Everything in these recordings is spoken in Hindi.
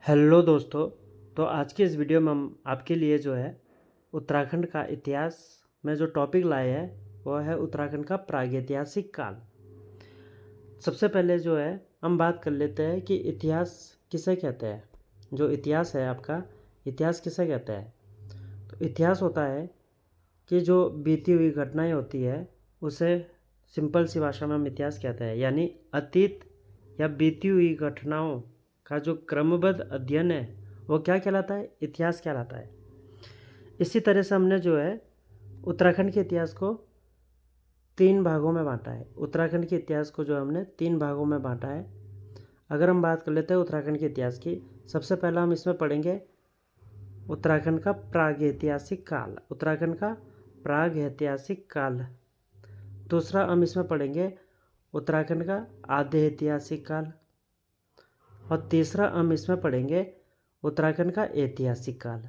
हेलो दोस्तों। तो आज की इस वीडियो में हम आपके लिए जो है उत्तराखंड का इतिहास में जो टॉपिक लाए हैं वो है उत्तराखंड का प्रागैतिहासिक काल। सबसे पहले जो है हम बात कर लेते हैं कि इतिहास किसे कहते हैं। जो इतिहास है आपका, इतिहास किसे कहते हैं? तो इतिहास होता है कि जो बीती हुई घटनाएं होती है उसे सिंपल सी भाषा में हम इतिहास कहते हैं। यानी अतीत या बीती हुई घटनाओं का जो क्रमबद्ध अध्ययन है वो क्या कहलाता है? इतिहास कहलाता है। इसी तरह से हमने जो है उत्तराखंड के इतिहास को 3 भागों में बांटा है। उत्तराखंड के इतिहास को जो हमने 3 भागों में बांटा है। अगर हम बात कर लेते हैं उत्तराखंड के इतिहास की, सबसे पहला हम इसमें पढ़ेंगे उत्तराखंड का प्रागैतिहासिक काल। उत्तराखंड का प्रागैतिहासिक काल। दूसरा हम इसमें पढ़ेंगे उत्तराखंड का आधे ऐतिहासिक काल। और तीसरा हम इसमें पढ़ेंगे उत्तराखंड का ऐतिहासिक काल।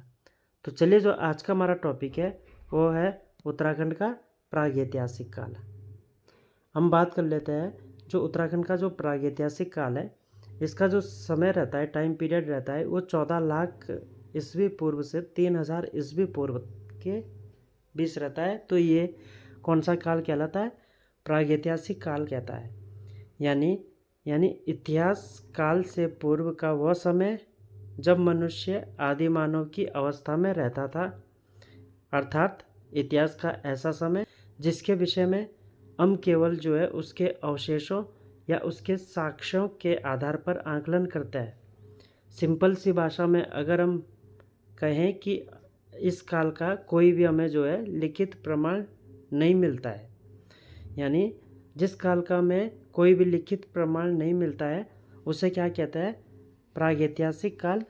तो चलिए, जो आज का हमारा टॉपिक है वो है उत्तराखंड का प्रागैतिहासिक काल। हम बात कर लेते हैं जो उत्तराखंड का जो प्रागैतिहासिक काल है, इसका जो समय रहता है, टाइम पीरियड रहता है, वो 14 लाख ईस्वी पूर्व से 3000 ईस्वी पूर्व के बीच रहता है। तो ये कौन सा काल कहलाता है? प्रागैतिहासिक काल कहता है। यानी यानी इतिहास काल से पूर्व का वह समय जब मनुष्य आदि मानव की अवस्था में रहता था, अर्थात इतिहास का ऐसा समय जिसके विषय में हम केवल जो है उसके अवशेषों या उसके साक्ष्यों के आधार पर आकलन करते हैं। सिंपल सी भाषा में अगर हम कहें कि इस काल का कोई भी हमें जो है लिखित प्रमाण नहीं मिलता है। यानी जिस काल का हमें कोई भी लिखित प्रमाण नहीं मिलता है उसे क्या कहते हैं? प्रागैतिहासिक काल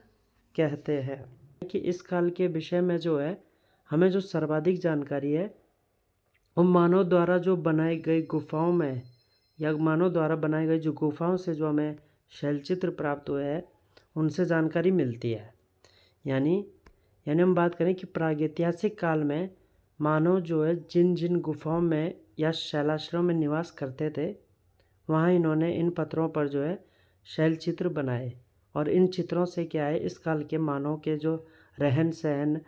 कहते हैं। कि इस काल के विषय में जो है हमें जो सर्वाधिक जानकारी है वो मानव द्वारा जो बनाई गई गुफाओं में या मानव द्वारा बनाई गई जो गुफाओं से जो हमें शैलचित्र प्राप्त हुए हैं उनसे जानकारी मिलती है। यानी यानी हम बात करें कि प्रागैतिहासिक काल में मानव जो है जिन जिन गुफाओं में या शैलाश्रयों में निवास करते थे वहाँ इन्होंने इन पत्थरों पर जो है शैल चित्र बनाए। और इन चित्रों से क्या है, इस काल के मानव के जो रहन सहन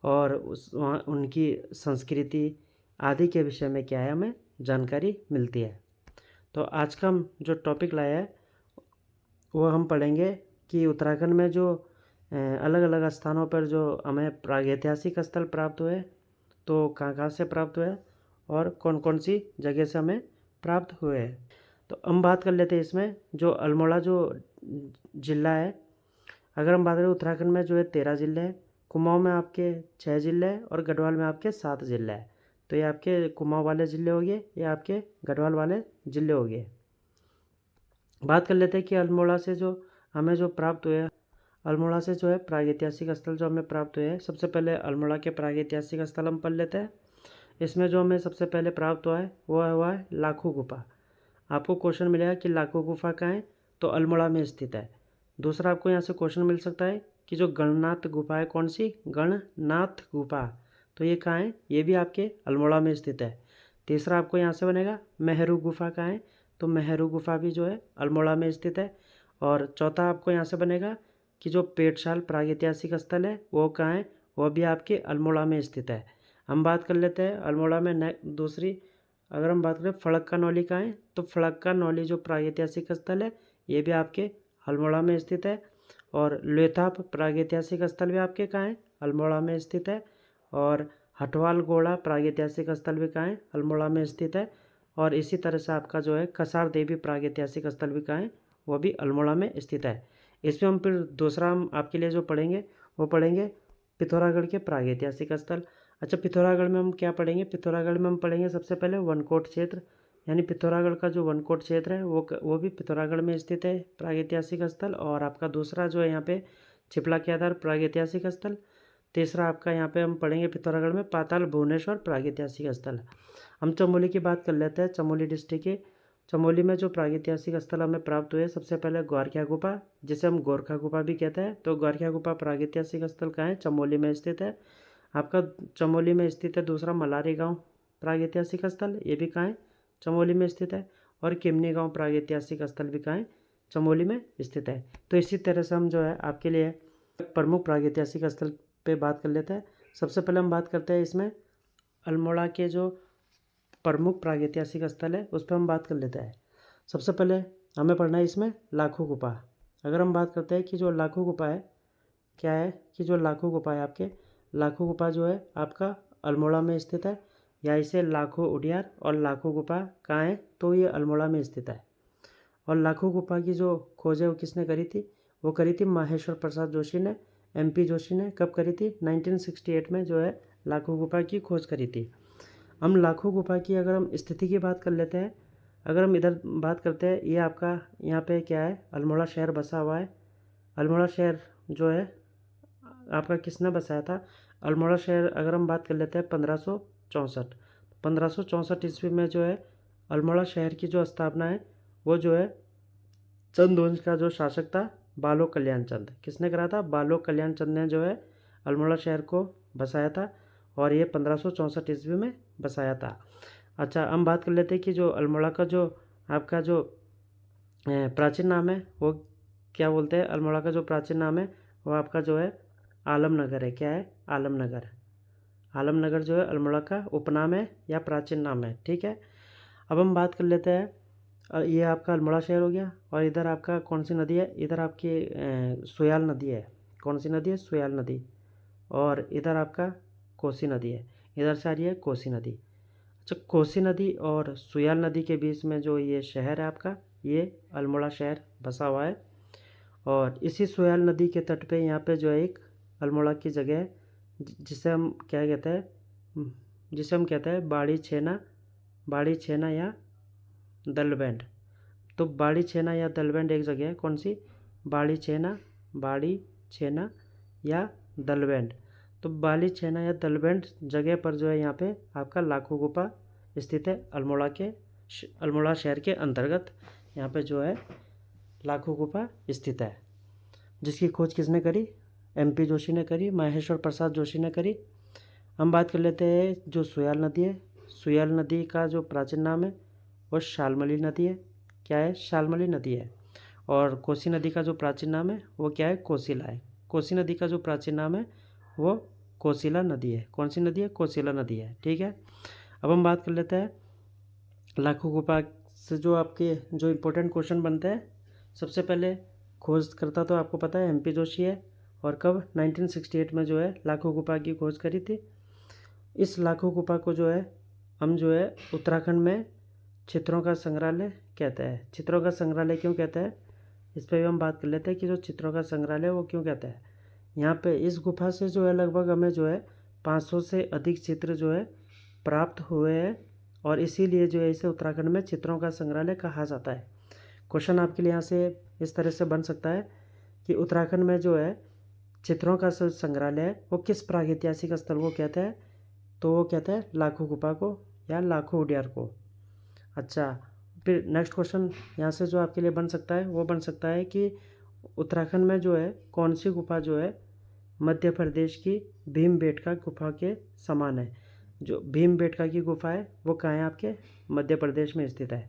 और वहाँ उनकी संस्कृति आदि के विषय में क्या है हमें जानकारी मिलती है। तो आज का हम जो टॉपिक लाया है वो हम पढ़ेंगे कि उत्तराखंड में जो अलग अलग स्थानों पर जो हमें प्रागैतिहासिक स्थल प्राप्त हुए तो कहाँ कहाँ से प्राप्त हुए और कौन कौन सी जगह से हमें प्राप्त हुए हैं। तो हम बात कर लेते हैं इसमें जो अल्मोड़ा जो ज़िला है। अगर हम बात करें उत्तराखंड में जो है 13 ज़िले हैं, कुमाऊं में आपके 6 ज़िले हैं और गढ़वाल में आपके 7 ज़िले हैं। तो ये आपके कुमाऊं वाले ज़िले हो गए, ये आपके गढ़वाल वाले ज़िले हो गए। बात कर लेते हैं कि अल्मोड़ा से जो हमें जो प्राप्त हुए, अल्मोड़ा से जो है प्रागैतिहासिक स्थल जो हमें प्राप्त हुए हैं। सबसे पहले अल्मोड़ा के प्रागैतिहासिक स्थल हम पढ़ लेते हैं। इसमें जो हमें सबसे पहले प्राप्त हुआ है वो हुआ है लाखू गुफा। आपको क्वेश्चन मिलेगा कि लाखू गुफा कहाँ है, तो अल्मोड़ा में स्थित है। दूसरा आपको यहाँ से क्वेश्चन मिल सकता है कि जो गणनाथ गुफा है, कौन सी? गणनाथ गुफा, तो ये कहाँ है? ये भी आपके अल्मोड़ा में स्थित है। तीसरा आपको यहाँ से बनेगा मेहरू गुफा कहाँ है, तो मेहरू गुफा भी जो है अल्मोड़ा में स्थित है। और चौथा आपको यहाँ से बनेगा कि जो पेटशाल प्रागैतिहासिक स्थल है वो कहाँ है, वो भी आपके अल्मोड़ा में स्थित है। हम बात कर लेते हैं अल्मोड़ा में दूसरी, अगर हम बात करें फड़क्का नौली कहाँ है, तो फड़क्का नौली जो प्रागैतिहासिक स्थल है ये भी आपके अल्मोड़ा में स्थित है। और लोथाप प्रागैतिहासिक स्थल भी आपके कहाँ है? अल्मोड़ा में स्थित है। और हटवाल गोड़ा प्रागैतिहासिक स्थल भी कहाँ है? अल्मोड़ा में स्थित है। और इसी तरह से आपका जो है कसार देवी प्रागैतिहासिक स्थल भी कहाँ है? वो भी अल्मोड़ा में स्थित है। इसमें हम फिर दूसरा हम आपके लिए जो पढ़ेंगे वो पढ़ेंगे पिथौरागढ़ के प्रागैतिहासिक स्थल। अच्छा, पिथौरागढ़ में हम क्या पढ़ेंगे? पिथौरागढ़ में हम पढ़ेंगे सबसे पहले वनकोट क्षेत्र। यानी पिथौरागढ़ का जो वनकोट क्षेत्र है वो भी पिथौरागढ़ में स्थित है प्रागैतिहासिक स्थल। और आपका दूसरा जो है यहाँ पे चिपला के आधार प्रागैतिहासिक स्थल। तीसरा आपका यहाँ पे हम पढ़ेंगे पिथौरागढ़ में पाताल भुवनेश्वर प्रागैतिहासिक स्थल। हम चमोली की बात कर लेते हैं। चमोली डिस्ट्रिक्ट के चमोली में जो प्रागैतिहासिक स्थल हमें प्राप्त हुए, सबसे पहले ग्वारखिया गुफा जिसे हम गोरखा गुफा भी कहते हैं। तो ग्वारखिया गुफा प्रागैतिहासिक स्थल कहाँ है? चमोली में स्थित है। आपका चमोली में स्थित है दूसरा मलारी गांव प्रागैतिहासिक स्थल, ये भी कहाँ है? चमोली में स्थित है। और किमनी गांव प्रागैतिहासिक स्थल भी कहाँ है? चमोली में स्थित है। तो इसी तरह से हम जो है आपके लिए प्रमुख प्रागैतिहासिक स्थल पे बात कर लेते हैं। सबसे पहले हम बात करते हैं इसमें अल्मोड़ा के जो प्रमुख प्रागैतिहासिक स्थल है उस पर हम बात कर लेते हैं। सबसे पहले हमें पढ़ना है इसमें लाखों गुफा। अगर हम बात करते हैं कि जो लाखों गुफा है क्या है, कि जो लाखों गुफा है आपके लाखों गुफा जो है आपका अल्मोड़ा में स्थित है, या इसे लाखों उडियार और लाखों गुफा कहाँ है, तो ये अल्मोड़ा में स्थित है। और लाखों गुफा की जो खोज है वो किसने करी थी, वो करी थी माहेश्वर प्रसाद जोशी ने, MP जोशी ने। कब करी थी, 1968 में जो है लाखों गुफा की खोज करी थी। हम लाखों गुफा की अगर हम स्थिति की बात कर लेते हैं, अगर हम इधर बात करते हैं, ये आपका यहाँ पे क्या है, अल्मोड़ा शहर बसा हुआ है। अल्मोड़ा शहर जो है आपका किसने बसाया था, अल्मोड़ा शहर अगर हम बात कर लेते हैं 1564 ईस्वी में जो है अल्मोड़ा शहर की जो स्थापना है वो जो है चंद वंश का जो शासक था बालो कल्याण चंद, किसने करा था, बालो कल्याण चंद ने जो है अल्मोड़ा शहर को बसाया था, और ये 1564 ईस्वी में बसाया था। अच्छा, हम बात कर लेते हैं कि जो अल्मोड़ा का जो आपका जो प्राचीन नाम है वो क्या बोलते हैं, अल्मोड़ा का जो प्राचीन नाम है वो आपका जो है आलमनगर है। क्या है, आलमनगर। आलमनगर जो है अल्मोड़ा का उपनाम है या प्राचीन नाम है। ठीक है, अब हम बात कर लेते हैं, ये आपका अल्मोड़ा शहर हो गया, और इधर आपका कौन सी नदी है, इधर आपकी सुयाल नदी है। कौन सी नदी है, सुयाल नदी। और इधर आपका कोसी नदी है, इधर से आ रही है कोसी नदी। अच्छा, कोसी नदी और सुयाल नदी के बीच में जो ये शहर है आपका, ये अल्मोड़ा शहर बसा हुआ है। और इसी सुयाल नदी के तट पे यहाँ पे जो है एक अल्मोड़ा की जगह है जिसे हम क्या कहते हैं, जिसे हम कहते हैं बाड़ी छेना या दलबैंड। तो बाड़ी छेना या दलबैंड एक जगह है, कौन सी, बाड़ी छेना या दलबैंड। तो बाड़ी छेना या दलबैंड जगह पर जो है यहाँ पे आपका लाखों गुफा स्थित है। अल्मोड़ा शहर के अंतर्गत यहाँ पे जो है लाखों गुफा स्थित है, जिसकी खोज किसने करी, MP जोशी ने करी, माहेश्वर प्रसाद जोशी ने करी। हम बात कर लेते हैं जो सुयाल नदी है, सुयाल नदी का जो प्राचीन नाम है वो शालमली नदी है। क्या है, शालमली नदी है। और कोसी नदी का जो प्राचीन नाम है वो क्या है, कोसिला है। कोसी नदी का जो प्राचीन नाम है वो कोसिला नदी है। कौन सी नदी है, कोसिला नदी है। ठीक है, अब हम बात कर लेते हैं लाखों गुफा से जो आपके जो इम्पोर्टेंट क्वेश्चन बनते हैं। सबसे पहले खोजकर्ता तो आपको पता है MP जोशी है, और कब, 1968 में जो है लाखों गुफा की खोज करी थी। इस लाखों गुफा को जो है हम जो है उत्तराखंड में चित्रों का संग्रहालय कहते हैं। चित्रों का संग्रहालय क्यों कहते हैं, इस पर भी हम बात कर लेते हैं कि जो चित्रों का संग्रहालय वो क्यों कहते हैं। यहाँ पे इस गुफा से जो है लगभग हमें जो है 500 से अधिक चित्र जो है प्राप्त हुए हैं, और इसीलिए जो है इसे उत्तराखंड में चित्रों का संग्रहालय कहा जाता है। क्वेश्चन आपके लिए यहाँ से इस तरह से बन सकता है कि उत्तराखंड में जो है चित्रों का संग्रहालय है वो किस प्रागैतिहासिक स्थल को कहते हैं, तो वो कहते हैं लाखों गुफा को या लाखों उडियार को। अच्छा, फिर नेक्स्ट क्वेश्चन यहाँ से जो आपके लिए बन सकता है वो बन सकता है कि उत्तराखंड में जो है कौन सी गुफा जो है मध्य प्रदेश की भीमबेटका गुफा के समान है। जो भीमबेटका की गुफा है वो कहाँ है, आपके मध्य प्रदेश में स्थित है।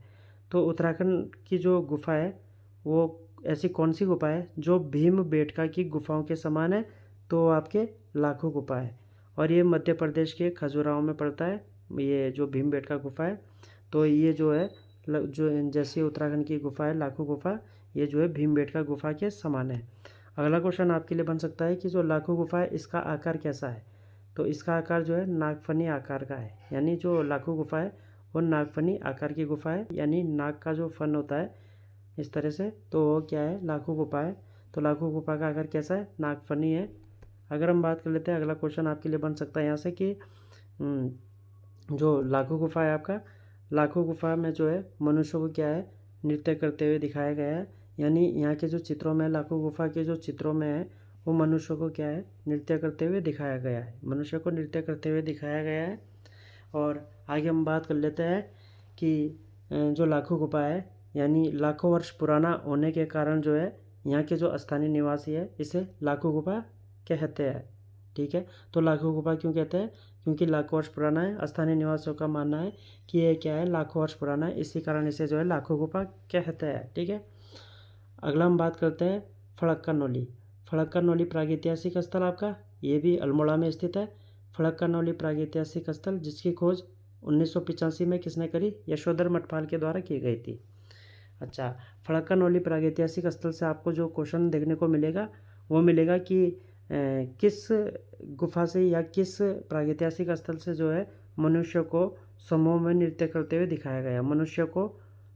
तो उत्तराखंड की जो गुफा है वो ऐसी कौन सी गुफा है जो भीमबेटका की गुफाओं के समान है, तो आपके लाखों गुफा है, और ये मध्य प्रदेश के खजुराहो में पड़ता है। ये जो भीमबेटका गुफा है, तो ये जो है जो जैसे उत्तराखंड की गुफा है लाखों गुफा, ये जो है भीमबेटका गुफा के समान है। अगला क्वेश्चन आपके लिए बन सकता है कि जो लाखों गुफा है इसका आकार कैसा है, तो इसका आकार जो है नागफनी आकार का है। यानी जो लाखों गुफा है वो नागफनी आकार की गुफा है, यानी नाग का जो फन होता है इस तरह से, तो वो क्या है, लाखों गुफा है। तो लाखों गुफा का आकार कैसा है, नागफनी है। अगर हम बात कर लेते हैं, अगला क्वेश्चन आपके लिए बन सकता है यहाँ से कि जो लाखों गुफा है आपका, लाखों गुफा में जो है मनुष्य को क्या है, नृत्य करते हुए दिखाया गया है। यानी यहाँ के जो चित्रों में, लाखों गुफा के जो चित्रों में है वो मनुष्य को क्या है, नृत्य करते हुए दिखाया गया है। मनुष्य को नृत्य करते हुए दिखाया गया है। और आगे हम बात कर लेते हैं कि जो लाखों गुफा है यानी लाखों वर्ष पुराना होने के कारण जो है यहाँ के जो स्थानीय निवासी है इसे लाखों गुफा कहते हैं। ठीक है, तो लाखों गुफा क्यों कहते हैं, क्योंकि लाखों वर्ष पुराना है। स्थानीय निवासियों का मानना है कि ये क्या है, लाखों वर्ष पुराना है, इसी कारण इसे जो है लाखों गुफा कहते हैं। ठीक है, अगला हम बात करते हैं फड़क्का नौली। फड़क्का नौली प्रागैतिहासिक स्थल आपका, ये भी अल्मोड़ा में स्थित है। फड़क्का नौली प्रागैतिहासिक स्थल जिसकी खोज 1985 में किसने करी? यशोधर मठपाल के द्वारा की गई थी। अच्छा, फड़क्का नौली प्रागैतिहासिक स्थल से आपको जो क्वेश्चन देखने को मिलेगा वो मिलेगा कि किस गुफा से या किस प्रागैतिहासिक स्थल से जो है मनुष्य को समूह में नृत्य करते हुए दिखाया गया। मनुष्य को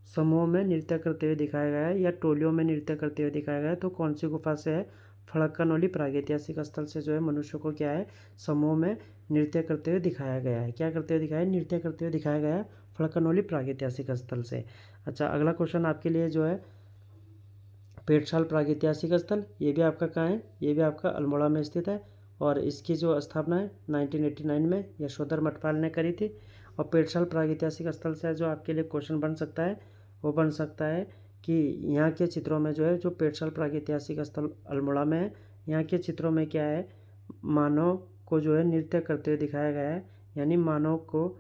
समूह में नृत्य करते हुए दिखाया गया है या टोलियों में नृत्य करते हुए दिखाया गया है, तो कौन सी गुफा से है? फड़क्का नौली प्रागैतिहासिक स्थल से जो है मनुष्य को क्या है? समूह में नृत्य करते हुए दिखाया गया है। क्या करते हुए दिखाया है? नृत्य करते हुए दिखाया गया है फड़क्का नौली प्रागैतिहासिक स्थल से। अच्छा, अगला क्वेश्चन आपके लिए जो है पेटशाल प्रागैतिहासिक स्थल, ये भी आपका कहाँ है? ये भी आपका अल्मोड़ा में स्थित है और इसकी जो स्थापना है 1989 में यशोधर मठपाल ने करी थी। और पेटशाल प्रागैतिहासिक स्थल से जो आपके लिए क्वेश्चन बन सकता है वो बन सकता है कि यहाँ के चित्रों में जो है, जो पेटशाल प्रागैतिहासिक स्थल अल्मोड़ा में है, यहाँ के चित्रों में क्या है? मानव को जो है नृत्य करते हुए दिखाया गया है। यानी मानव को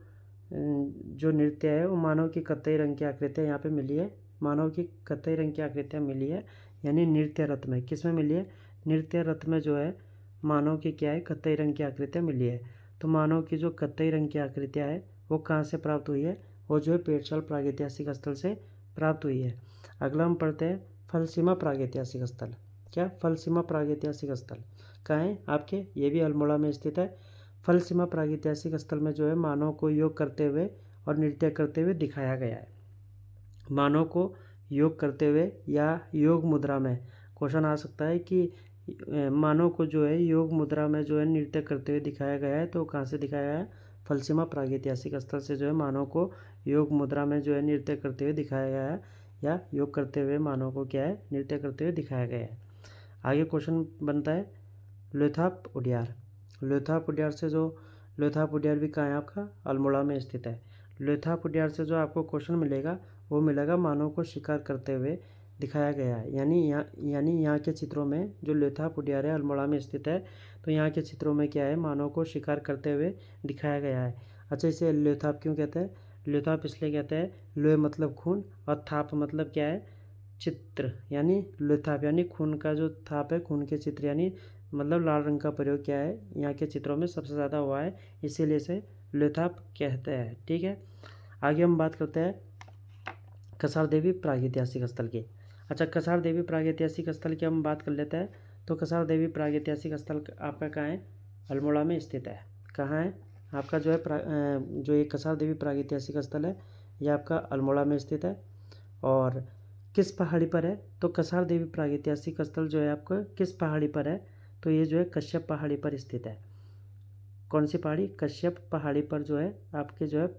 जो नृत्य है वो मानव की कत्थई रंग की आकृतियाँ यहाँ पे मिली है। मानव की कत्थई रंग की आकृतियाँ मिली है, यानी नृत्य रथ में। किस में मिली है? नृत्य रथ में जो है मानव की क्या है? कत्थई रंग की आकृतियाँ मिली है। तो मानव की जो कत्थई रंग की आकृतियाँ है वो कहाँ से प्राप्त हुई है? वो जो है पेटशाल प्रागैतिहासिक स्थल से प्राप्त हुई है। अगला हम पढ़ते हैं फलसीमा प्रागैतिहासिक स्थल। क्या? फलसीमा प्रागैतिहासिक स्थल कहाँ है आपके? ये भी अल्मोड़ा में स्थित है। फलसीमा प्रागैतिहासिक स्थल में जो है मानव को योग करते हुए और नृत्य करते हुए दिखाया गया है। मानव को योग करते हुए या योग मुद्रा में, क्वेश्चन आ सकता है कि मानव को जो है योग मुद्रा में जो है नृत्य करते हुए दिखाया गया है, तो कहाँ से दिखाया गया है? फलसीमा प्रागैतिहासिक स्थल से जो है मानव को योग मुद्रा में जो है नृत्य करते हुए दिखाया गया है या योग करते हुए मानव को क्या है? नृत्य करते हुए दिखाया गया है। आगे क्वेश्चन बनता है लोथाप उडियार। लोथाप उडियार से जो लोथाप उडियार भी कहाँ है आपका? अल्मोड़ा में स्थित है। लोथाप उडियार से जो आपको क्वेश्चन मिलेगा वो मिलेगा मानव को शिकार करते हुए दिखाया गया है। यानी यहाँ के चित्रों में जो लोथाप उडियार है अल्मोड़ा में स्थित है, तो यहाँ के चित्रों में क्या है? मानव को शिकार करते हुए दिखाया गया है। अच्छा, इसे लोथाप क्यों कहते हैं? लोथाप इसलिए कहते हैं, लोहे मतलब खून और थाप मतलब क्या है? चित्र। यानी लोथाप यानी खून का जो थाप है, खून के चित्र, यानी मतलब लाल रंग का प्रयोग क्या है यहाँ के चित्रों में सबसे ज़्यादा हुआ है, इसीलिए इसे लोथाप कहते हैं। ठीक है, आगे हम बात करते हैं कसार देवी प्रागैतिहासिक स्थल की। अच्छा, कसार देवी प्रागैतिहासिक स्थल की हम बात कर लेते हैं। तो कसार देवी प्रागैतिहासिक स्थल आपका कहाँ है? अल्मोड़ा में स्थित है। कहाँ है आपका जो है जो ये कसार देवी प्रागैतिहासिक स्थल है ये आपका अल्मोड़ा में स्थित है। और किस पहाड़ी पर है? तो कसार देवी प्रागैतिहासिक स्थल जो है आपका किस पहाड़ी पर है? तो ये जो है कश्यप पहाड़ी पर स्थित है। कौन सी पहाड़ी? कश्यप पहाड़ी पर जो है आपके जो है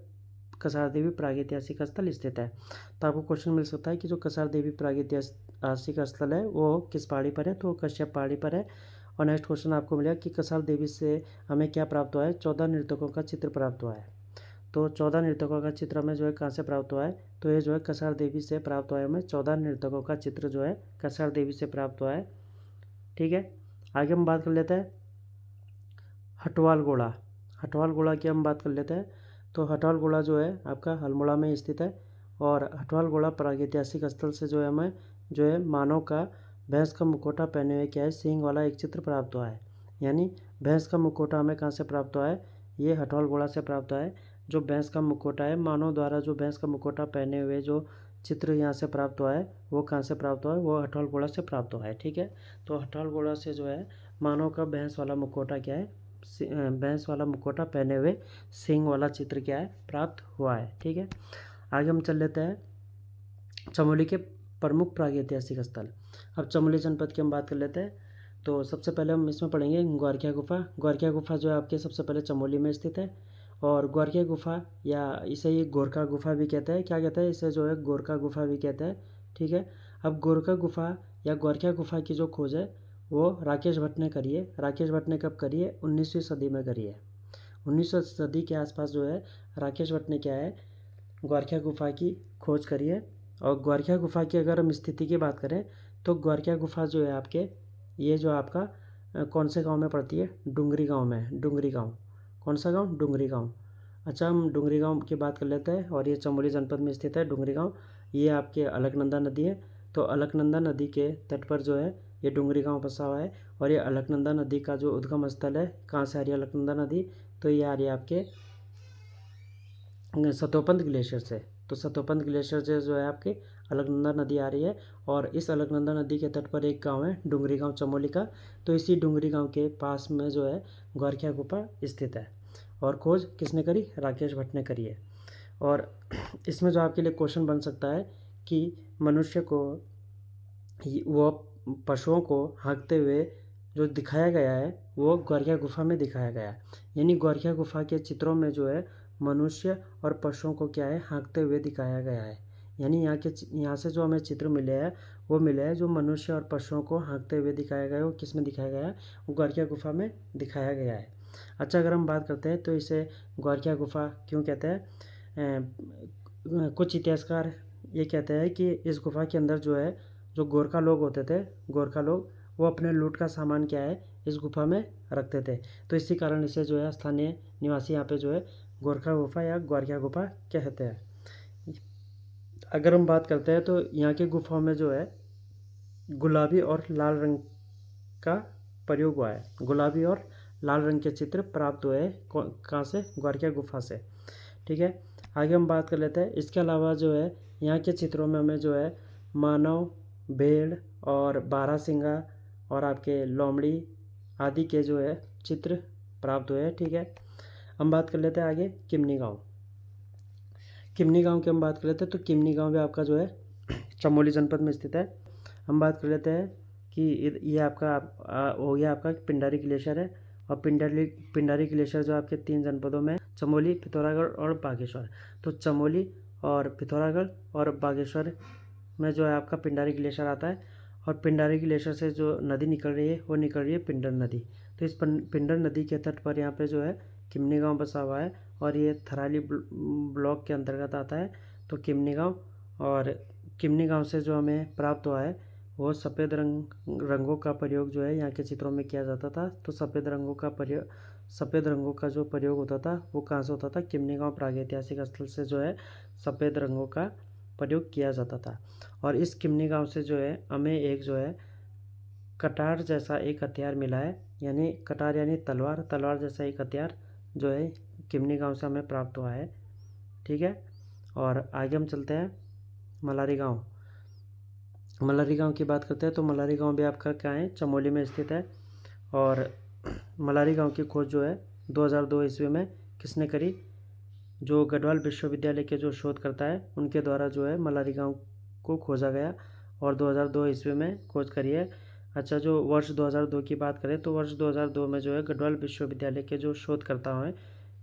कसार देवी प्रागैतिहासिक स्थल स्थित है। तो आपको क्वेश्चन मिल सकता है कि जो कसार देवी प्रागैतिहासिक स्थल है वो किस पहाड़ी पर है? तो कश्यप पहाड़ी पर है। और नेक्स्ट क्वेश्चन आपको मिलेगा कि कसार देवी से हमें क्या प्राप्त हुआ है? 14 नर्तकों का चित्र प्राप्त हुआ है। तो 14 नर्तकों का चित्र हमें जो है कहाँ से प्राप्त हुआ है? तो ये जो है कसार देवी से प्राप्त हुआ है। हमें 14 नर्तकों का चित्र जो है कसार देवी से प्राप्त हुआ है। ठीक है, आगे हम बात कर लेते हैं हटवाल घोड़ा। हटवाल घोड़ा की हम बात कर लेते हैं। तो हटवाल घोड़ा जो है आपका अल्मोड़ा में स्थित है। और हटवाल घोड़ा प्रागैतिहासिक स्थल से जो है हमें जो है मानव का भैंस का मुखौटा पहने हुए क्या है? सींग वाला एक चित्र प्राप्त हुआ है। यानी भैंस का मुखौटा हमें कहाँ से प्राप्त हुआ है? ये हटवाल घोड़ा से प्राप्त हुआ है। जो भैंस का मुखौटा है, मानव द्वारा जो भैंस का मुखौटा पहने हुए जो चित्र यहाँ से प्राप्त हुआ है वो कहाँ से प्राप्त हुआ है? वो हटवाल घोड़ा से प्राप्त हुआ है। ठीक है, तो हटवाल घोड़ा से जो है मानव का भैंस वाला मुखौटा क्या है? भैंस वाला मुखौटा पहने हुए सींग वाला चित्र क्या है? प्राप्त हुआ है। ठीक है, आगे हम चल लेते हैं चमोली के प्रमुख प्रागैतिहासिक स्थल। अब चमोली जनपद की हम बात कर लेते हैं। तो सबसे पहले हम इसमें पढ़ेंगे ग्वारखिया गुफा। ग्वारखिया गुफा जो है आपके सबसे पहले चमोली में स्थित है। और ग्वारखिया गुफा या इसे ये गोरखा गुफा भी कहते हैं। क्या कहते हैं इसे? जो है गोरखा गुफा भी कहते हैं। ठीक है, अब गोरखा गुफा या ग्वारखिया गुफा की जो खोज है वो राकेश भट्ट ने करी है। राकेश भट्ट ने कब करी है? 19वीं सदी में करी है। 19वीं सदी के आसपास जो है राकेश भट्ट ने क्या है? ग्वारखिया गुफा की खोज करी है। और ग्वारखिया गुफा की अगर हम स्थिति की बात करें तो ग्वारखिया गुफा जो है आपके ये जो आपका कौन से गांव में पड़ती है? डुंगरी गांव में। डुंगरी गांव, कौन सा गांव? डुंगरी गांव। अच्छा, हम डुंगरी गांव की बात कर लेते हैं। और ये चमोली जनपद में स्थित है डुंगरी गांव। ये आपके अलकनंदा नदी है तो अलकनंदा नदी के तट पर जो है ये डुंगरी गांव बसा हुआ है। और ये अलकनंदा नदी का जो उद्गम स्थल है, कहाँ से आ रही है अलकनंदा नदी, तो ये आ रही है आपके सतोपंथ ग्लेशियर से। तो सतोपंथ ग्लेशियर से जो है आपकी अलकनंदा नदी आ रही है। और इस अलकनंदा नदी के तट पर एक गांव है डुंगरी गांव चमोली का। तो इसी डुंगरी गांव के पास में जो है ग्वारखिया गुफा स्थित है। और खोज किसने करी? राकेश भट्ट ने करी है। और इसमें जो आपके लिए क्वेश्चन बन सकता है कि मनुष्य को वो पशुओं को हाँकते हुए जो दिखाया गया है वो ग्वारखिया गुफा में दिखाया गया है। यानी ग्वारखिया गुफा के चित्रों में जो है मनुष्य और पशुओं को क्या है, हाँकते हुए दिखाया गया है। यानी यहाँ से जो हमें चित्र मिले हैं वो मिले हैं जो मनुष्य और पशुओं को हाँकते हुए दिखाया गया है, वो किस में दिखाया गया है? वो ग्वारखिया गुफा में दिखाया गया है। अच्छा, अगर हम बात करते हैं तो इसे ग्वारखिया गुफा क्यों कहते हैं? कुछ इतिहासकार ये कहते हैं कि इस गुफा के अंदर जो है जो गोरखा लोग होते थे, गोरखा लोग, वो अपने लूट का सामान क्या है इस गुफा में रखते थे। तो इसी कारण इसे जो है स्थानीय निवासी यहाँ पे जो है गोरखा गुफा या ग्वारखिया गुफा कहते हैं। अगर हम बात करते हैं तो यहाँ की गुफाओं में जो है गुलाबी और लाल रंग का प्रयोग हुआ है। गुलाबी और लाल रंग के चित्र प्राप्त हुए हैं कहाँ से? ग्वारखिया गुफा से। ठीक है, आगे हम बात कर लेते हैं। इसके अलावा जो है यहाँ के चित्रों में हमें जो है मानव, भेड़ और बारहसिंगा और आपके लोमड़ी आदि के जो है चित्र प्राप्त हुए हैं। ठीक है, हम बात कर लेते हैं आगे किमनी गांव। किमनी गांव की हम बात कर लेते हैं तो किमनी गांव भी आपका जो है चमोली जनपद में स्थित है। हम बात कर लेते हैं कि ये आपका हो गया आपका पिंडारी ग्लेशियर है। और पिंडारी ग्लेशियर जो आपके 3 जनपदों में, चमोली, पिथौरागढ़ और बागेश्वर। तो चमोली और पिथौरागढ़ और बागेश्वर में जो है आपका पिंडारी ग्लेशियर आता है। और पिंडारी ग्लेशियर से जो नदी निकल रही है वो निकल रही है पिंडर नदी। तो इस पिंडर नदी के तट पर यहाँ पे जो है किमनी गांव बसा हुआ है। और ये थराली ब्लॉक के अंतर्गत आता है। तो किमनी गांव, और किमनी गांव से जो हमें प्राप्त हुआ है वो सफ़ेद रंगों का प्रयोग जो है यहाँ के चित्रों में किया जाता था। तो सफ़ेद रंगों का जो प्रयोग होता था वो कहाँ से होता था? किमनी गांव प्रागैतिहासिक स्थल से जो है सफ़ेद रंगों का प्रयोग किया जाता था। और इस किमनी गांव से जो है हमें एक जो है कटार जैसा एक हथियार मिला है। यानी कटार यानी तलवार जैसा एक हथियार जो है किमनी गांव से हमें प्राप्त हुआ है। ठीक है, और आगे हम चलते हैं मलारी गांव। मलारी गांव की बात करते हैं तो मलारी गांव भी आपका क्या है? चमोली में स्थित है। और मलारी गांव की खोज जो है 2002 ईस्वी में किसने करी? जो गढ़वाल विश्वविद्यालय के जो शोधकर्ता है उनके द्वारा जो है मलारी गांव को खोजा गया और 2002 ईस्वी में खोज करी है। अच्छा, जो वर्ष 2002 की बात करें तो वर्ष 2002 में जो है गढ़वाल विश्वविद्यालय के जो शोधकर्ता हैं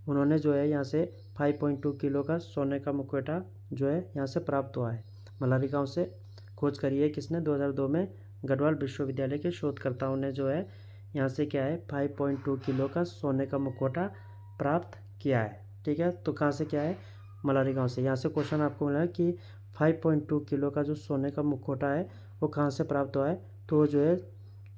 उन्होंने जो है यहाँ से 5.2 किलो का सोने का मुखौटा जो है यहाँ से प्राप्त हुआ है। मलारी गांव से खोज करी है किसने? 2002 में गढ़वाल विश्वविद्यालय के शोधकर्ताओं ने जो है यहाँ से क्या है 5.2 किलो का सोने का मुखौटा प्राप्त किया है। ठीक है, तो कहाँ से क्या है? मलारी गांव से। यहाँ से क्वेश्चन आपको मिला है कि 5.2 किलो का जो सोने का मुखौटा है वो कहाँ से प्राप्त हुआ है? तो जो है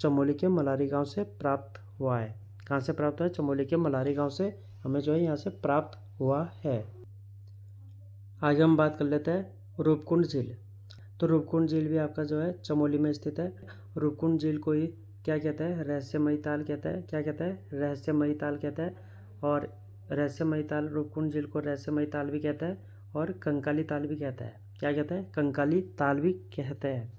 चमोली के मलारी गांव से प्राप्त हुआ है। कहाँ से प्राप्त हुआ है? चमोली के मलारी गांव से हमें जो है यहाँ से प्राप्त हुआ है। आगे हम बात कर लेते हैं रूपकुंड झील। तो रूपकुंड झील भी आपका जो है चमोली में स्थित है। रूपकुंड झील को ही क्या कहता है? रहस्यमयी ताल कहता है। क्या कहता है? रहस्यमयी ताल कहता है। और रहस्यमयी ताल, रूपकुंड झील को रहस्यमयी ताल भी कहता है और कंकाली ताल भी कहता है। क्या कहता है? कंकाली ताल भी कहते हैं।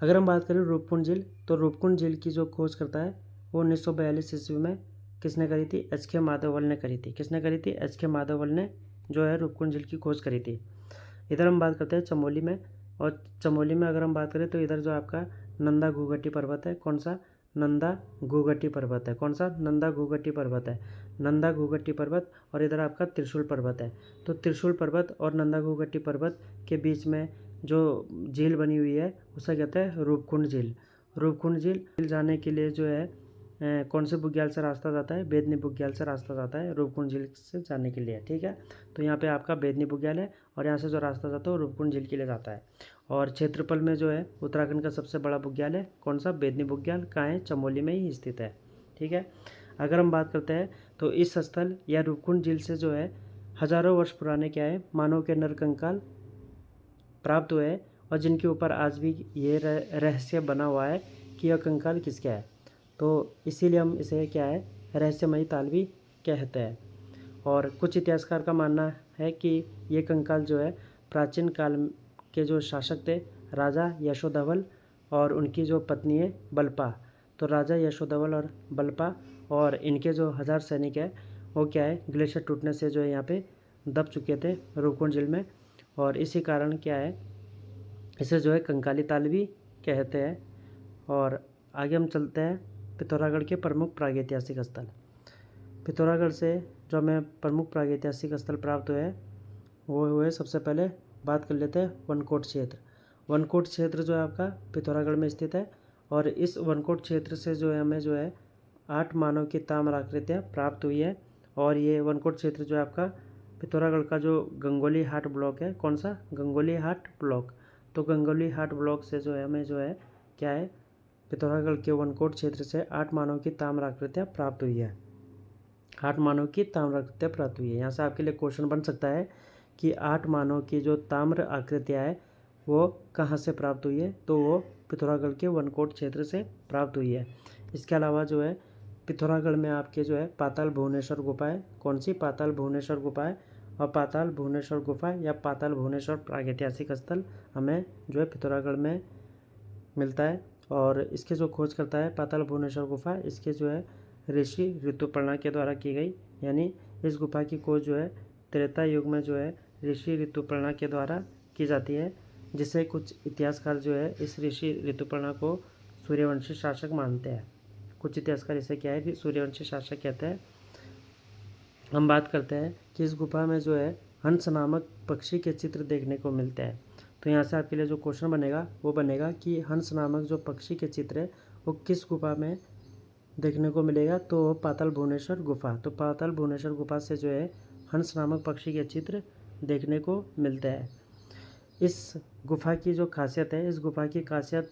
अगर हम बात करें रूपकुंड झील, तो रूपकुंड झील की जो खोज करता है वो 1942 ईस्वी में किसने करी थी? एच.के. माधवल ने करी थी। किसने करी थी? एच.के. माधवल ने जो है रूपकुंड झील की खोज करी थी। इधर हम बात करते हैं चमोली में। और चमोली में अगर हम बात करें तो इधर जो आपका नंदा घूघटी पर्वत है। कौन सा? नंदा घूघटी पर्वत है। कौन सा? नंदा घूघटी पर्वत है। नंदा घूघटी पर्वत। और इधर आपका त्रिशूल पर्वत है। तो त्रिशूल पर्वत और नंदा घूघटी पर्वत के बीच में जो झील बनी हुई है उसे कहते हैं रूपकुंड झील। रूपकुंड झील जाने के लिए जो है कौन से बुग्याल से रास्ता जाता है? बेदनी बुग्याल से रास्ता जाता है रूपकुंड झील से जाने के लिए। ठीक है, तो यहाँ पे आपका बेदनी बुग्याल है और यहाँ से जो रास्ता जाता है वो रूपकुंड झील के लिए जाता है। और क्षेत्रफल में जो है उत्तराखंड का सबसे बड़ा बुग्याल है। कौन सा? बेदनी बुग्याल। कहाँ है? चमोली में ही स्थित है। ठीक है, अगर हम बात करते हैं तो इस स्थल या रूपकुंड झील से जो है हजारों वर्ष पुराने क्या है मानव के नर कंकाल प्राप्त हुए हैं। और जिनके ऊपर आज भी ये रहस्य बना हुआ है कि यह कंकाल किसका है। तो इसीलिए हम इसे क्या है, रहस्यमयी ताल भी कहते हैं। और कुछ इतिहासकार का मानना है कि ये कंकाल जो है प्राचीन काल के जो शासक थे राजा यशोधवल और उनकी जो पत्नी है बलपा, तो राजा यशोधवल और बलपा और इनके जो 1000 सैनिक है वो क्या है, ग्लेशियर टूटने से जो है यहाँ पे दब चुके थे रूपकुंड झील में, और इसी कारण क्या है, इसे जो है कंकाली ताल भी कहते हैं। और आगे हम चलते हैं पिथौरागढ़ के प्रमुख प्रागैतिहासिक स्थल। पिथौरागढ़ से जो हमें प्रमुख प्रागैतिहासिक स्थल प्राप्त हुए वो हुए, सबसे पहले बात कर लेते हैं वनकोट क्षेत्र। वनकोट क्षेत्र जो है आपका पिथौरागढ़ में स्थित है, और इस वनकोट क्षेत्र से जो है हमें जो है 8 मानव की ताम्राकृतियाँ प्राप्त हुई है। और ये वनकोट क्षेत्र जो है आपका पिथौरागढ़ का जो गंगोली हाट ब्लॉक है, कौन सा, गंगोली हाट ब्लॉक, तो गंगोली हाट ब्लॉक से जो है हमें जो है क्या है, पिथौरागढ़ के वनकोट क्षेत्र से 8 मानव की ताम्राकृतियाँ प्राप्त हुई है। 8 मानव की ताम्राकृतियाँ प्राप्त हुई है। यहाँ से आपके लिए क्वेश्चन बन सकता है कि 8 मानव की जो ताम्र आकृतियाँ है वो कहाँ से प्राप्त हुई है, तो वो पिथौरागढ़ के वनकोट क्षेत्र से प्राप्त हुई है। इसके अलावा जो है पिथौरागढ़ में आपके जो है पाताल भुवनेश्वर गुफा है, कौन सी, पाताल भुवनेश्वर गुफा है। और पाताल भुवनेश्वर गुफा या पाताल भुवनेश्वर प्रागैतिहासिक स्थल हमें जो है पिथौरागढ़ में मिलता है। और इसके जो खोज करता है पाताल भुवनेश्वर गुफा, इसके जो है ऋषि ऋतुपर्णा के द्वारा की गई, यानी इस गुफा की खोज जो है त्रेता युग में जो है ऋषि ऋतुपर्णा के द्वारा की जाती है, जिसे कुछ इतिहासकार जो है इस ऋषि ऋतुपर्णा को सूर्यवंशी शासक मानते हैं। कुछ इतिहासकार इसे क्या है, सूर्यवंशी शासक कहते हैं। हम बात करते हैं कि इस गुफा में जो है हंस नामक पक्षी के चित्र देखने को मिलते हैं। तो यहाँ से आपके लिए जो क्वेश्चन बनेगा वो बनेगा कि हंस नामक जो पक्षी के चित्र है वो किस गुफा में देखने को मिलेगा, तो पाताल भुवनेश्वर गुफा। तो पाताल भुवनेश्वर गुफा से जो है हंस नामक पक्षी के चित्र देखने को मिलते हैं। इस गुफा की जो खासियत है, इस गुफा की खासियत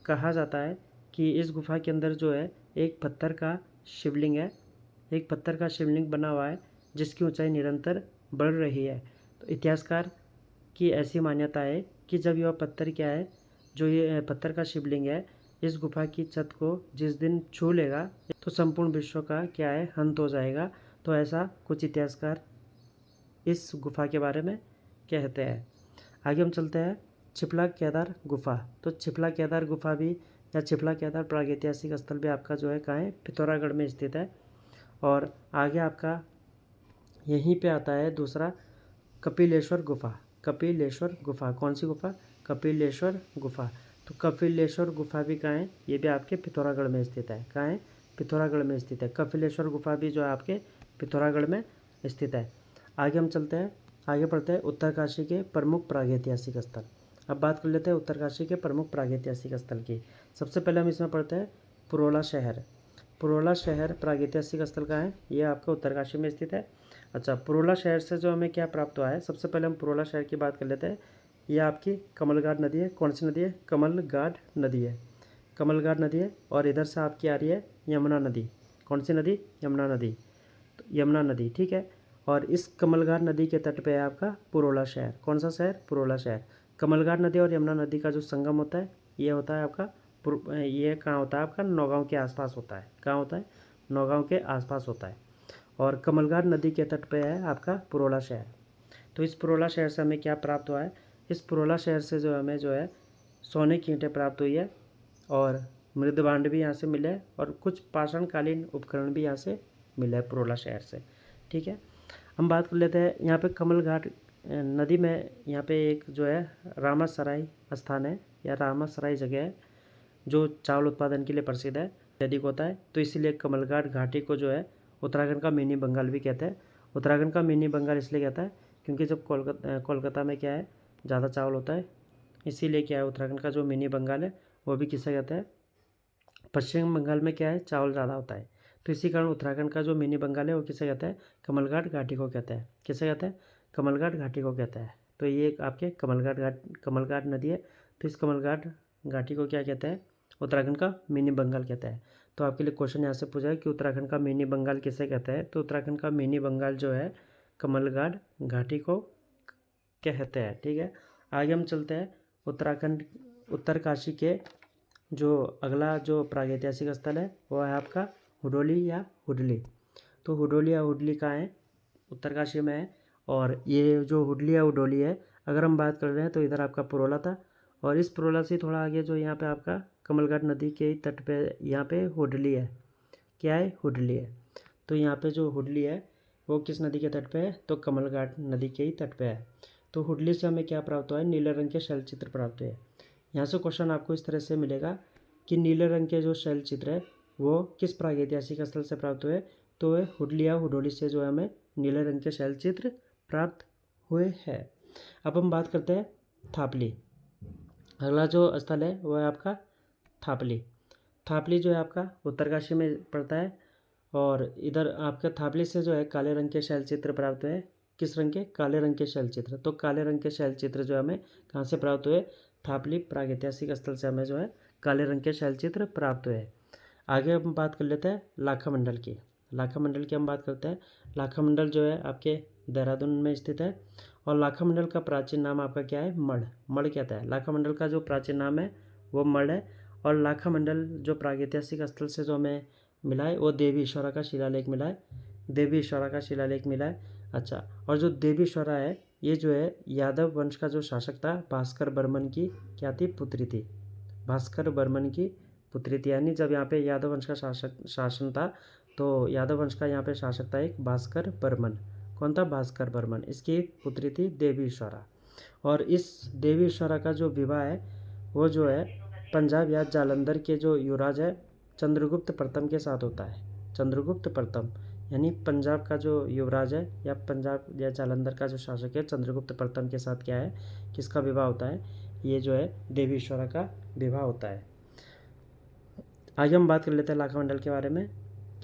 कहा जाता है कि इस गुफा के अंदर जो है एक पत्थर का शिवलिंग है, एक पत्थर का शिवलिंग बना हुआ है जिसकी ऊंचाई निरंतर बढ़ रही है। तो इतिहासकार की ऐसी मान्यता है कि जब यह पत्थर क्या है, जो ये पत्थर का शिवलिंग है, इस गुफा की छत को जिस दिन छू लेगा तो संपूर्ण विश्व का क्या है, अंत हो जाएगा। तो ऐसा कुछ इतिहासकार इस गुफा के बारे में कहते हैं। आगे हम चलते हैं छिपला केदार गुफा। तो छिपला केदार गुफा भी या छिपला केदार प्रागैतिहासिक स्थल भी आपका जो है कहाँ है, पिथौरागढ़ में स्थित है। और आगे आपका यहीं पे आता है दूसरा कपिलेश्वर गुफा। कपिलेश्वर गुफा, कौन सी गुफा, कपिलेश्वर गुफा। तो कपिलेश्वर गुफा भी कहाँ है, ये भी आपके पिथौरागढ़ में स्थित है। कहाँ है, पिथौरागढ़ में स्थित है। कपिलेश्वर गुफा भी जो है आपके पिथौरागढ़ में स्थित है। आगे हम चलते हैं, आगे पढ़ते हैं उत्तरकाशी के प्रमुख प्रागैतिहासिक स्थल। अब बात कर लेते हैं उत्तरकाशी के प्रमुख प्रागैतिहासिक स्थल की। सबसे पहले हम इसमें पढ़ते हैं पुरोला शहर। पुरोला शहर प्रागैतिहासिक स्थल कहाँ है, ये आपका उत्तरकाशी में स्थित है। अच्छा, पुरोला शहर से जो हमें क्या प्राप्त हुआ है, सबसे पहले हम पुरोला शहर की बात कर लेते हैं। ये आपकी कमलघाट नदी है, कौन सी नदी है, कमलघाट नदी है, कमलघाट नदी है। और इधर से आपकी आ रही है यमुना नदी, कौन सी नदी, यमुना नदी, तो यमुना नदी, ठीक है। और इस कमलघाट नदी के तट पे है आपका पुरोला शहर, कौन सा शहर, पुरोला शहर। कमलघाट नदी और यमुना नदी का जो संगम होता है ये होता है आपका ये कहाँ होता है, आपका नौगांव के आसपास होता है। कहाँ होता है, नौगांव के आसपास होता है। और कमलघाट नदी के तट पे है आपका पुरोला शहर। तो इस पुरोला शहर से हमें क्या प्राप्त हुआ है, इस पुरोला शहर से जो हमें जो है सोने की ईंटें प्राप्त हुई है, और मृदभांड भी यहाँ से मिले हैं, और कुछ पाषाणकालीन उपकरण भी यहाँ से मिले हैं पुरोला शहर से, ठीक है। हम बात कर लेते हैं यहाँ पे कमलघाट नदी में, यहाँ पे एक जो है रामासराय स्थान है या रामासराय जगह है जो चावल उत्पादन के लिए प्रसिद्ध है, अधिक होता है। तो इसीलिए कमलघाट घाटी को जो है उत्तराखंड का मिनी बंगाल भी कहते हैं। उत्तराखंड का मिनी बंगाल इसलिए कहता है क्योंकि जब कोलकाता में क्या है, ज़्यादा चावल होता है, इसीलिए क्या है उत्तराखंड का जो मिनी बंगाल है वो भी किसे कहता है, पश्चिम बंगाल में क्या है, चावल ज़्यादा होता है। तो इसी कारण उत्तराखंड का जो मिनी बंगाल है वो किसे कहता है, कमलघाट घाटी को कहता है। किसे कहता है, कमलघाट घाटी को कहता है। तो ये आपके कमलघाट नदी है। तो इस कमलघाट घाटी को क्या कहते हैं, उत्तराखंड का मिनी बंगाल कहता है। तो आपके लिए क्वेश्चन यहाँ से पूछा है कि उत्तराखंड का मिनी बंगाल किसे कहता है, तो उत्तराखंड का मिनी बंगाल जो है कमलघाट घाटी को कहते हैं, ठीक है। आगे हम चलते हैं उत्तरकाशी के जो अगला जो प्रागैतिहासिक स्थल है वो है आपका हुडोली या हुडली। तो हुडोली या हुडली कहाँ है? उत्तरकाशी में है। और ये जो हुडली या हुडोली है, अगर हम बात कर रहे हैं तो इधर आपका पुरोला था, और इस पुरोला से थोड़ा आगे जो यहाँ पे आपका कमलघाट नदी के तट पे यहाँ पे हुडली है। क्या है? हुडली है। तो यहाँ पे जो हुडली है वो किस नदी के तट पे है? तो कमलघाट नदी के ही तट पे है। तो हुडली से हमें क्या प्राप्त हुआ है? नीले रंग के शैल चित्र प्राप्त हुए। यहाँ से क्वेश्चन आपको इस तरह से मिलेगा कि नीले रंग के जो शैल चित्र है वो किस प्रागैतिहासिक स्थल से प्राप्त हुए? तो हुडली या हुडोली से जो है हमें नीले रंग के शैल चित्र प्राप्त हुए हैं। अब हम बात करते हैं थापली। अगला जो स्थल है वो है आपका थापली। थापली जो है आपका उत्तरकाशी में पड़ता है, और इधर आपके थापली से जो है काले रंग के शैल चित्र प्राप्त हुए। किस रंग के? काले रंग के शैल चित्र। तो काले रंग के शैल चित्र जो हमें कहाँ से प्राप्त हुए? थापली प्रागैतिहासिक स्थल से हमें जो है काले रंग के शैल चित्र प्राप्त हुए। आगे हम बात कर लेते हैं लाखा मंडल की। लाखा मंडल की हम बात करते हैं। लाखा मंडल जो है आपके देहरादून में स्थित है, और लाखा मंडल का प्राचीन नाम आपका क्या है? मढ़। मढ़ कहता है। लाखा मंडल का जो प्राचीन नाम है वो मढ़ है। और लाखा मंडल जो प्रागैतिहासिक स्थल से जो हमें मिला है वो देवी ईश्वरा का शिलालेख मिला है। देवी ईश्वरा का शिलालेख मिला है। अच्छा, और जो देवी ईश्वरा है ये जो है यादव वंश का जो शासक था भास्कर बर्मन की क्या थी? पुत्री थी। भास्कर बर्मन की पुत्री थी। यानी जब यहाँ पे यादव वंश का शासन था तो यादव वंश का यहाँ पे शासक था एक भास्कर बर्मन। कौन था? भास्कर बर्मन। इसकी पुत्री थी देवी ईश्वरा। और इस देवी ईश्वरा का जो विवाह है वो जो है पंजाब या जालंधर के जो युवराज है चंद्रगुप्त प्रथम के साथ होता है। चंद्रगुप्त प्रथम यानी पंजाब का जो युवराज है या पंजाब या जालंधर का जो शासक है चंद्रगुप्त प्रथम के साथ क्या है? किसका विवाह होता है? ये जो है देवी ईश्वरा का विवाह होता है। आगे हम बात कर लेते हैं लाखा मंडल के बारे में।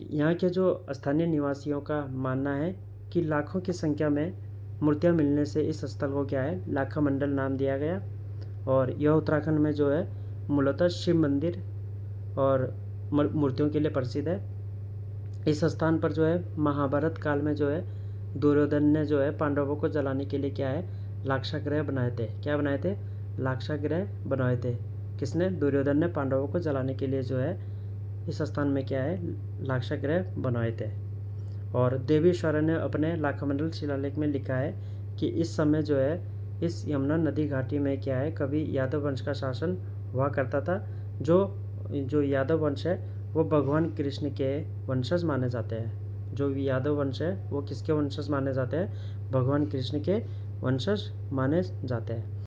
यहाँ के जो स्थानीय निवासियों का मानना है कि लाखों की संख्या में मूर्तियाँ मिलने से इस स्थल को क्या है? लाखा मंडल नाम दिया गया। और यह उत्तराखंड में जो है मूलतः शिव मंदिर और मूर्तियों के लिए प्रसिद्ध है। इस स्थान पर जो है महाभारत काल में जो है दुर्योधन ने जो है पांडवों को जलाने के लिए क्या है? लाक्षागृह बनाए थे। क्या बनाए थे? लाक्षागृह बनाए थे। किसने? दुर्योधन ने पांडवों को जलाने के लिए जो है इस स्थान में क्या है? लाक्षागृह बनाए थे। और देवी ईश्वरा ने अपने लाखामंडल शिलालेख में लिखा है कि इस समय जो है इस यमुना नदी घाटी में क्या है? कभी यादव वंश का शासन हुआ करता था। जो यादव वंश है वो भगवान कृष्ण के वंशज माने जाते हैं। जो यादव वंश है वो किसके वंशज माने जाते हैं? भगवान कृष्ण के वंशज माने जाते हैं।